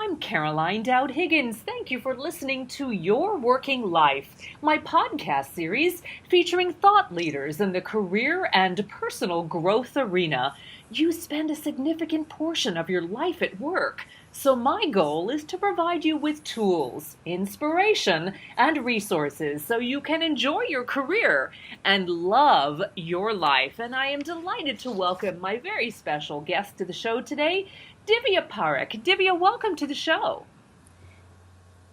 I'm Caroline Dowd-Higgins. Thank you for listening to Your Working Life, my podcast series featuring thought leaders in the career and personal growth arena. You spend a significant portion of your life at work, so my goal is to provide you with tools, inspiration, and resources so you can enjoy your career and love your life. And I am delighted to welcome my very special guest to the show today, Divya Parekh. Divya, welcome to the show.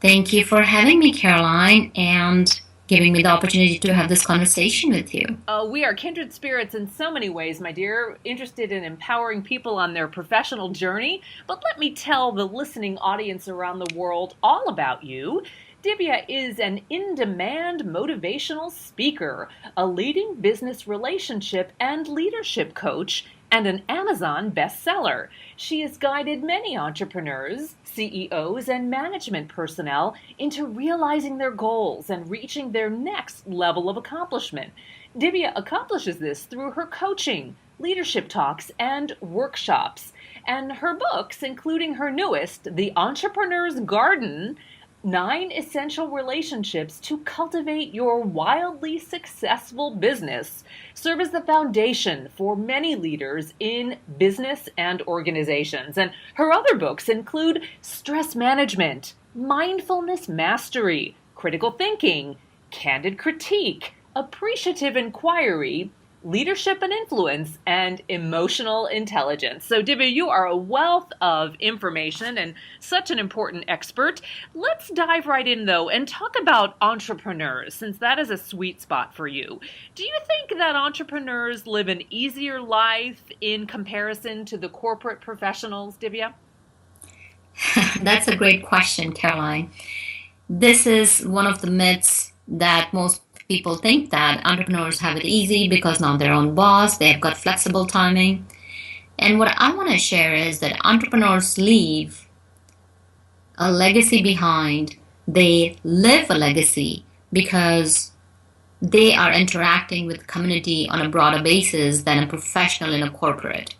Thank you for having me, Caroline, and giving me the opportunity to have this conversation with you. We are kindred spirits in so many ways, my dear, interested in empowering people on their professional journey. But let me tell the listening audience around the world all about you. Divya is an in-demand motivational speaker, a leading business relationship and leadership coach, and an Amazon bestseller. She has guided many entrepreneurs, CEOs, and management personnel into realizing their goals and reaching their next level of accomplishment. Divya accomplishes this through her coaching, leadership talks, and workshops. And her books, including her newest, The Entrepreneur's Garden, 9 Essential Relationships to Cultivate Your Wildly Successful Business, serve as the foundation for many leaders in business and organizations. And her other books include Stress Management, Mindfulness Mastery, Critical Thinking, Candid Critique, Appreciative Inquiry, Leadership and Influence, and Emotional Intelligence. So, Divya, you are a wealth of information and such an important expert. Let's dive right in, though, and talk about entrepreneurs, since that is a sweet spot for you. Do you think that entrepreneurs live an easier life in comparison to the corporate professionals, Divya? That's a great question, Caroline. This is one of the myths that most people think that entrepreneurs have it easy because now they're own boss, they've got flexible timing. And what I want to share is that entrepreneurs leave a legacy behind. They live a legacy because they are interacting with the community on a broader basis than a professional in a corporate.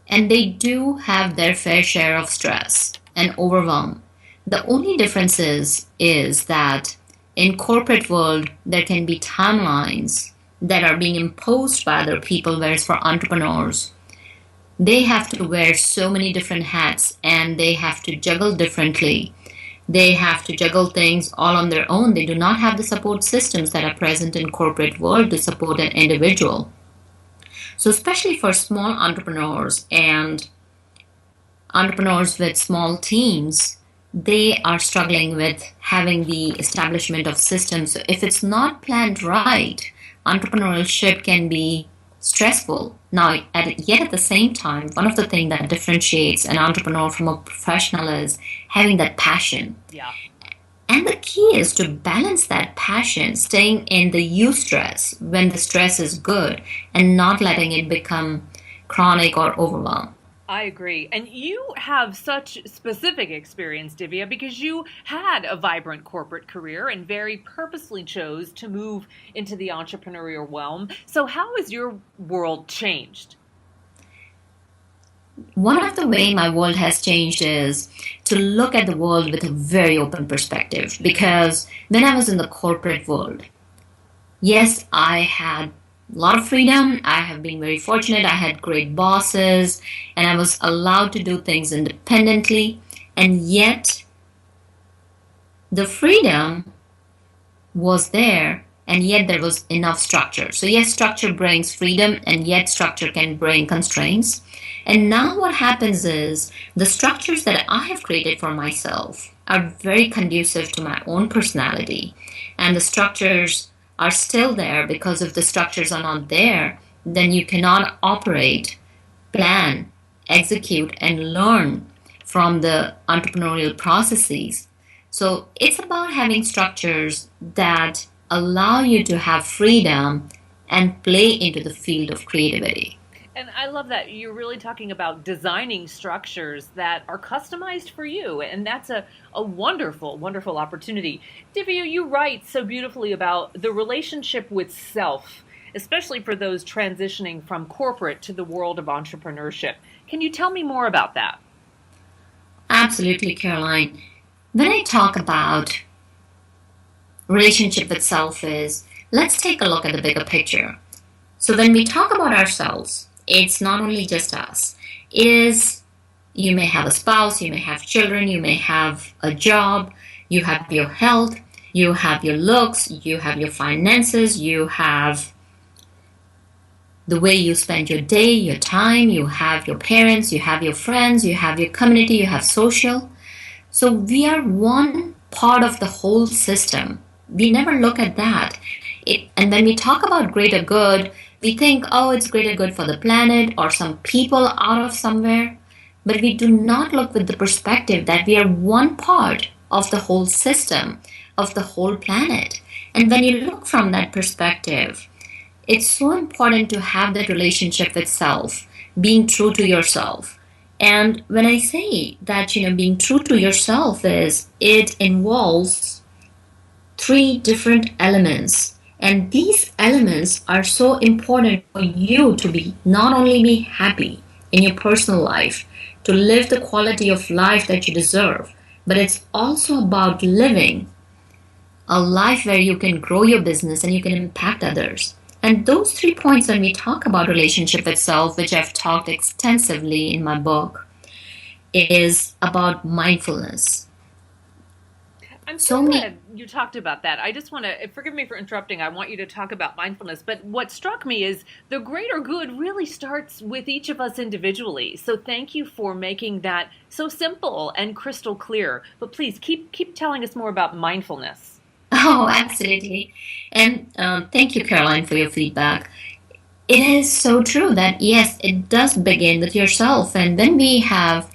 And they do have their fair share of stress and overwhelm. The only difference is that in corporate world, there can be timelines that are being imposed by other people, whereas for entrepreneurs, they have to wear so many different hats and they have to juggle differently. They have to juggle things all on their own. They do not have the support systems that are present in corporate world to support an individual. So especially for small entrepreneurs and entrepreneurs with small teams, they are struggling with having the establishment of systems. So if it's not planned right, entrepreneurship can be stressful. Now, yet at the same time, one of the things that differentiates an entrepreneur from a professional is having that passion. Yeah. And the key is to balance that passion, staying in the eustress when the stress is good and not letting it become chronic or overwhelm. I agree. And you have such specific experience, Divya, because you had a vibrant corporate career and very purposely chose to move into the entrepreneurial realm. So how has your world changed? One of the way my world has changed is to look at the world with a very open perspective. Because when I was in the corporate world, yes, I had a lot of freedom. I have been very fortunate. I had great bosses and I was allowed to do things independently. And yet the freedom was there and yet there was enough structure. So yes, structure brings freedom and yet structure can bring constraints. And now what happens is the structures that I have created for myself are very conducive to my own personality. And the structures are still there because if the structures are not there, then you cannot operate, plan, execute, and learn from the entrepreneurial processes. So it's about having structures that allow you to have freedom and play into the field of creativity. And I love that you're really talking about designing structures that are customized for you. And that's a wonderful, wonderful opportunity. Divya, you write so beautifully about the relationship with self, especially for those transitioning from corporate to the world of entrepreneurship. Can you tell me more about that? Absolutely, Caroline. When I talk about relationship with self is, let's take a look at the bigger picture. So when we talk about ourselves, it's not only just us. It is, you may have a spouse, you may have children, you may have a job, you have your health, you have your looks, you have your finances, you have the way you spend your day, your time, you have your parents, you have your friends, you have your community, you have social. So we are one part of the whole system. We never look at that. And when we talk about greater good, we think, oh, it's greater good for the planet or some people out of somewhere. But we do not look with the perspective that we are one part of the whole system, of the whole planet. And when you look from that perspective, it's so important to have that relationship with self, being true to yourself. And when I say that, being true to yourself it involves three different elements. And these elements are so important for you to not only be happy in your personal life, to live the quality of life that you deserve, but it's also about living a life where you can grow your business and you can impact others. And those 3 points when we talk about relationship with self, which I've talked extensively in my book, is about mindfulness. I'm so glad you talked about that. I just want to, forgive me for interrupting, I want you to talk about mindfulness, but what struck me is the greater good really starts with each of us individually. So thank you for making that so simple and crystal clear. But please keep telling us more about mindfulness. Oh, absolutely. And thank you, Caroline, for your feedback. It is so true that, yes, it does begin with yourself. And when we have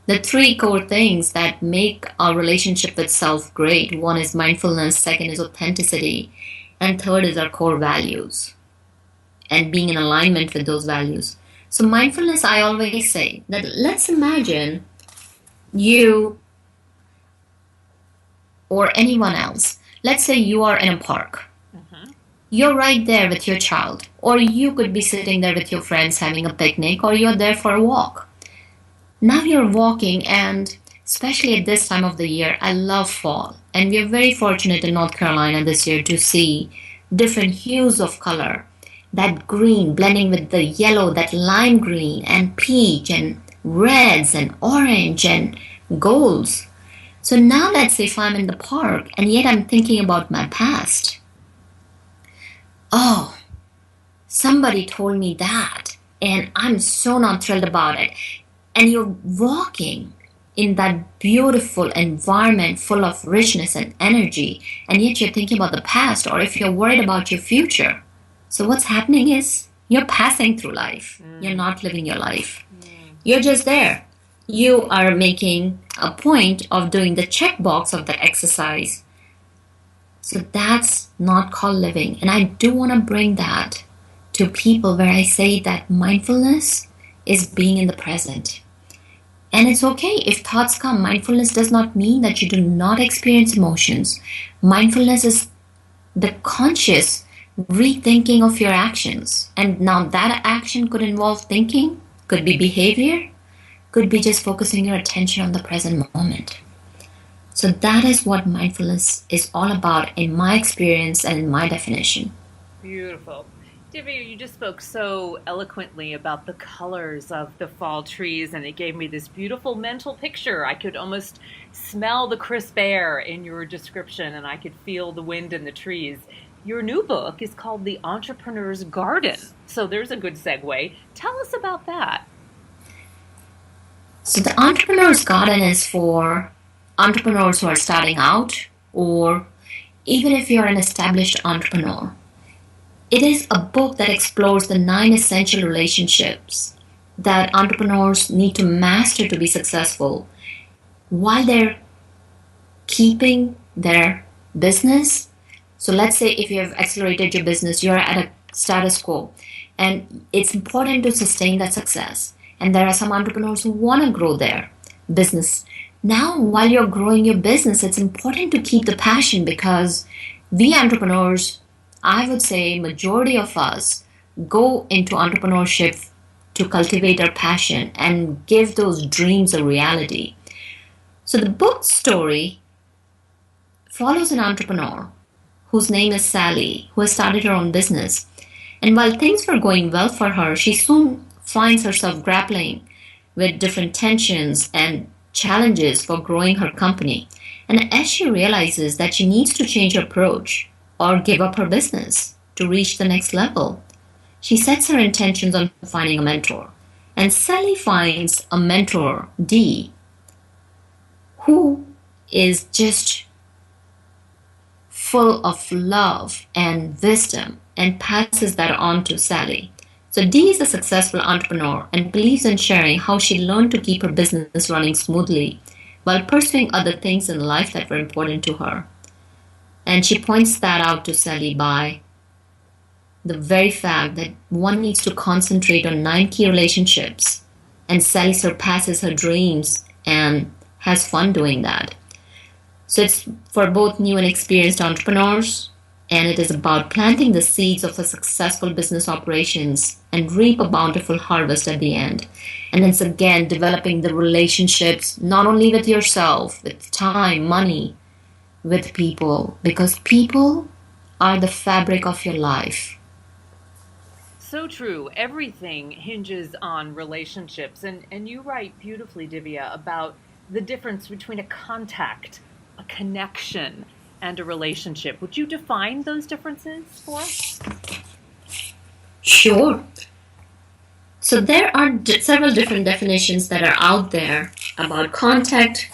the 3 core things that make our relationship with self great, one is mindfulness, second is authenticity, and third is our core values and being in alignment with those values. So mindfulness, I always say that let's imagine you or anyone else. Let's say you are in a park. You're right there with your child, or you could be sitting there with your friends having a picnic, or you're there for a walk. Now you're walking, and especially at this time of the year, I love fall. And we're very fortunate in North Carolina this year to see different hues of color. That green blending with the yellow, that lime green, and peach, and reds, and orange, and golds. So now let's say if I'm in the park, and yet I'm thinking about my past. Oh, somebody told me that, and I'm so not thrilled about it. And you're walking in that beautiful environment full of richness and energy, and yet you're thinking about the past, or if you're worried about your future. So what's happening is you're passing through life. You're not living your life. You're just there. You are making a point of doing the checkbox of the exercise. So that's not called living. And I do want to bring that to people where I say that mindfulness is being in the present. And it's okay if thoughts come. Mindfulness does not mean that you do not experience emotions. Mindfulness is the conscious rethinking of your actions. And now that action could involve thinking, could be behavior, could be just focusing your attention on the present moment. So that is what mindfulness is all about in my experience and in my definition. Beautiful. Divya, you just spoke so eloquently about the colors of the fall trees, and it gave me this beautiful mental picture. I could almost smell the crisp air in your description, and I could feel the wind in the trees. Your new book is called The Entrepreneur's Garden. So there's a good segue. Tell us about that. So The Entrepreneur's Garden is for entrepreneurs who are starting out, or even if you're an established entrepreneur. It is a book that explores the 9 essential relationships that entrepreneurs need to master to be successful while they're keeping their business. So let's say if you have accelerated your business, you're at a status quo, and it's important to sustain that success. And there are some entrepreneurs who want to grow their business. Now, while you're growing your business, it's important to keep the passion, because we entrepreneurs, I would say majority of us go into entrepreneurship to cultivate our passion and give those dreams a reality. So the book story follows an entrepreneur whose name is Sally, who has started her own business. And while things were going well for her, she soon finds herself grappling with different tensions and challenges for growing her company. And as she realizes that she needs to change her approach or give up her business to reach the next level, she sets her intentions on finding a mentor. And Sally finds a mentor, Dee, who is just full of love and wisdom and passes that on to Sally. So Dee is a successful entrepreneur and believes in sharing how she learned to keep her business running smoothly while pursuing other things in life that were important to her. And she points that out to Sally by the very fact that one needs to concentrate on 9 key relationships, and Sally surpasses her dreams and has fun doing that. So it's for both new and experienced entrepreneurs, and it is about planting the seeds of a successful business operations and reap a bountiful harvest at the end. And it's again developing the relationships not only with yourself, with time, money, with people, because people are the fabric of your life. So true. Everything hinges on relationships. And you write beautifully, Divya, about the difference between a contact, a connection, and a relationship. Would you define those differences for us? Sure. So there are several different definitions that are out there about contact,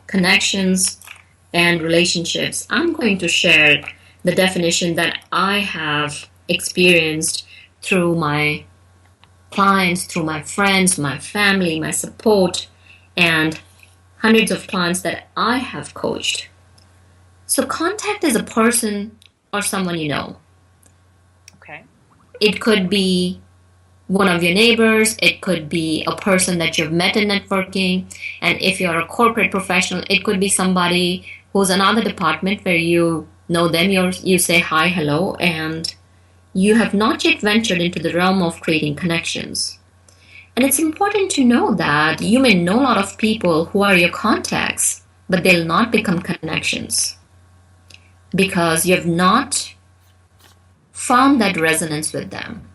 connections, and relationships. I'm going to share the definition that I have experienced through my clients, through my friends, my family, my support, and hundreds of clients that I have coached. So contact is a person or someone you know. Okay. It could be one of your neighbors, it could be a person that you've met in networking, and if you're a corporate professional, it could be somebody who's another department where you know them, you say hi, hello, and you have not yet ventured into the realm of creating connections. And it's important to know that you may know a lot of people who are your contacts, but they'll not become connections because you have not found that resonance with them.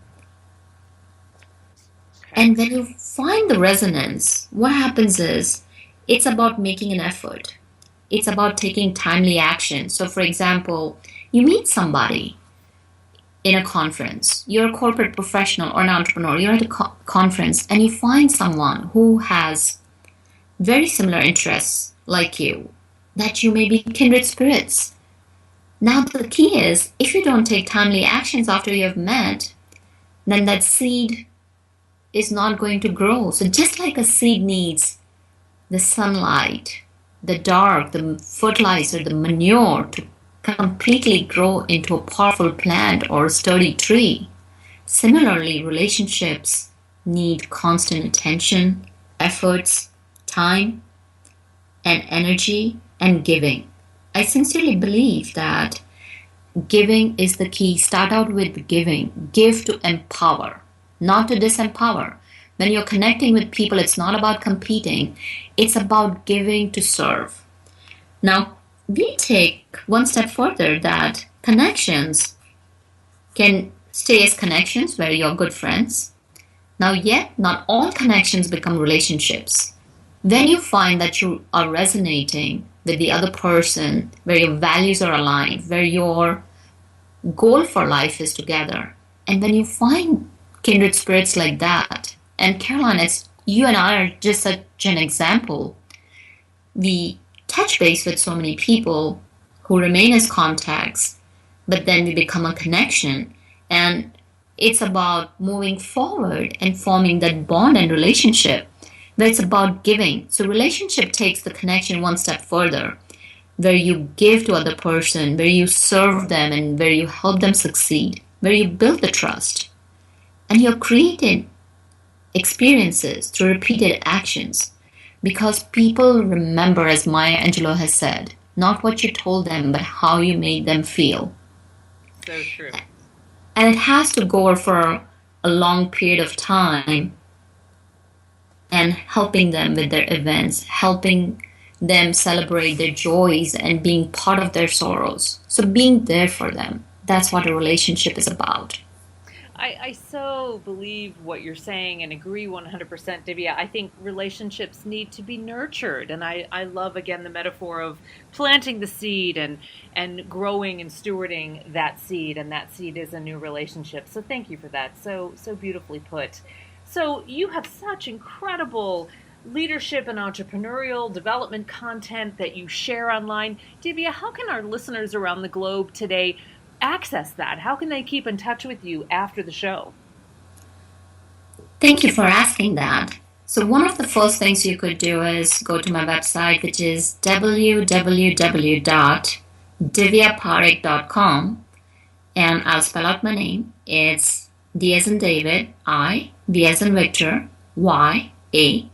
Okay. And when you find the resonance, what happens is it's about making an effort. It's about taking timely action. So, for example, you meet somebody in a conference. You're a corporate professional or an entrepreneur. You're at a conference and you find someone who has very similar interests like you, that you may be kindred spirits. Now, the key is if you don't take timely actions after you have met, then that seed is not going to grow. So just like a seed needs the sunlight, the dark, the fertilizer, the manure to completely grow into a powerful plant or a sturdy tree, similarly, relationships need constant attention, efforts, time, and energy, and giving. I sincerely believe that giving is the key. Start out with giving. Give to empower, not to disempower. When you're connecting with people, it's not about competing. It's about giving to serve. Now, we take one step further that connections can stay as connections where you're good friends. Now, yet, not all connections become relationships. When you find that you are resonating with the other person, where your values are aligned, where your goal for life is together, and when you find kindred spirits like that, and Caroline, it's you and I are just such an example. We touch base with so many people who remain as contacts, but then we become a connection. And it's about moving forward and forming that bond and relationship where it's about giving. So relationship takes the connection one step further, where you give to other person, where you serve them and where you help them succeed, where you build the trust. And you're creating experiences through repeated actions. Because people remember, as Maya Angelou has said, not what you told them, but how you made them feel. So true. And it has to go for a long period of time and helping them with their events, helping them celebrate their joys and being part of their sorrows. So being there for them, that's what a relationship is about. I so believe what you're saying and agree 100%, Divya. I think relationships need to be nurtured. And I love, again, the metaphor of planting the seed and growing and stewarding that seed. And that seed is a new relationship. So thank you for that. So beautifully put. So you have such incredible leadership and entrepreneurial development content that you share online. Divya, how can our listeners around the globe today access that? How can they keep in touch with you after the show? Thank you for asking that. So, one of the first things you could do is go to my website, which is www.divyaparekh.com, and I'll spell out my name. It's D as in David, I, V as in Victor, Y, A,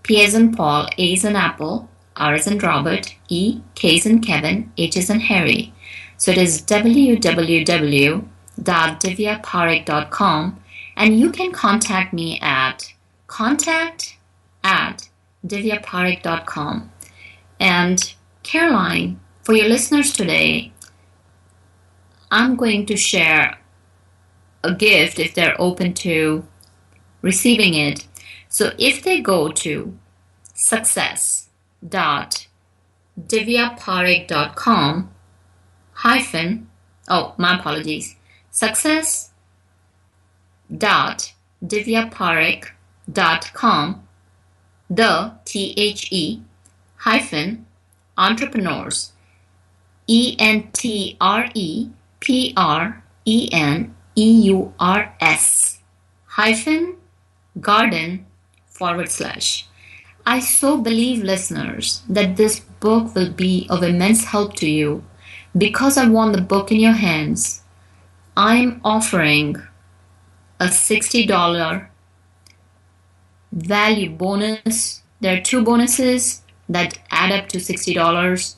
P as in Paul, A as in Apple, R as in Robert, E, K as in Kevin, H as in Harry. So it is www.divyaparekh.com, and you can contact me at contact@divyaparekh.com. And Caroline, for your listeners today, I'm going to share a gift if they're open to receiving it. So if they go to success.divyaparekh.com success.divyaparekh.com, the THE hyphen entrepreneurs, ENTREPRENEURS hyphen garden / I so believe, listeners, that this book will be of immense help to you. Because I want the book in your hands, I'm offering a $60 value bonus. There are 2 bonuses that add up to $60.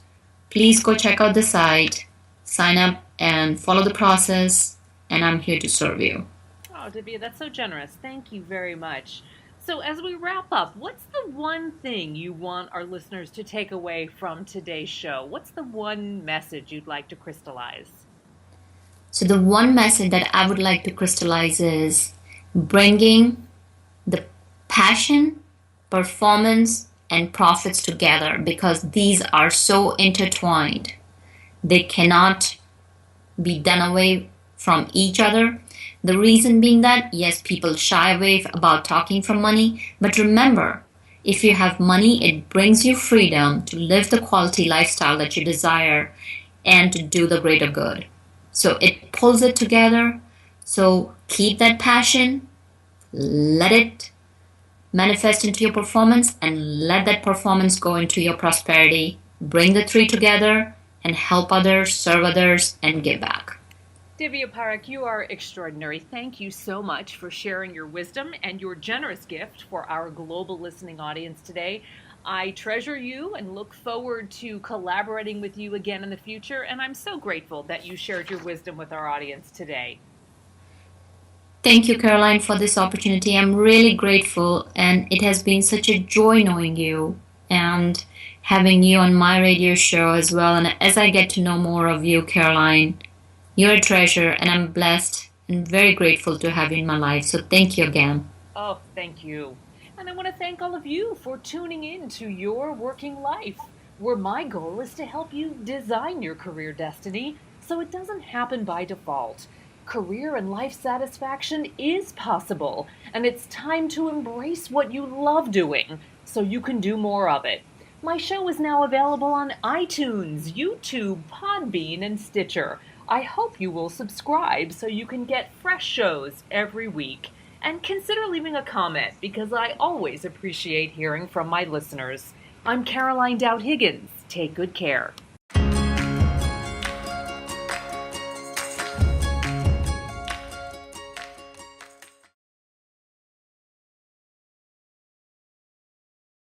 Please go check out the site, sign up, and follow the process, and I'm here to serve you. Oh, Divya, that's so generous. Thank you very much. So, as we wrap up, what's the one thing you want our listeners to take away from today's show? What's the one message you'd like to crystallize? So, the one message that I would like to crystallize is bringing the passion, performance, and profits together, because these are so intertwined. They cannot be done away from each other. The reason being that, yes, people shy away about talking from money, but remember, if you have money, it brings you freedom to live the quality lifestyle that you desire and to do the greater good. So it pulls it together. So keep that passion, let it manifest into your performance, and let that performance go into your prosperity. Bring the 3 together and help others, serve others, and give back. Divya Parekh, you are extraordinary. Thank you so much for sharing your wisdom and your generous gift for our global listening audience today. I treasure you and look forward to collaborating with you again in the future, and I'm so grateful that you shared your wisdom with our audience today. Thank you, Caroline, for this opportunity. I'm really grateful, and it has been such a joy knowing you and having you on my radio show as well. And as I get to know more of you, Caroline, you're a treasure, and I'm blessed and very grateful to have you in my life. So thank you again. Oh, thank you. And I want to thank all of you for tuning in to Your Working Life, where my goal is to help you design your career destiny so it doesn't happen by default. Career and life satisfaction is possible, and it's time to embrace what you love doing so you can do more of it. My show is now available on iTunes, YouTube, Podbean, and Stitcher. I hope you will subscribe so you can get fresh shows every week. And consider leaving a comment, because I always appreciate hearing from my listeners. I'm Caroline Dowd-Higgins. Take good care.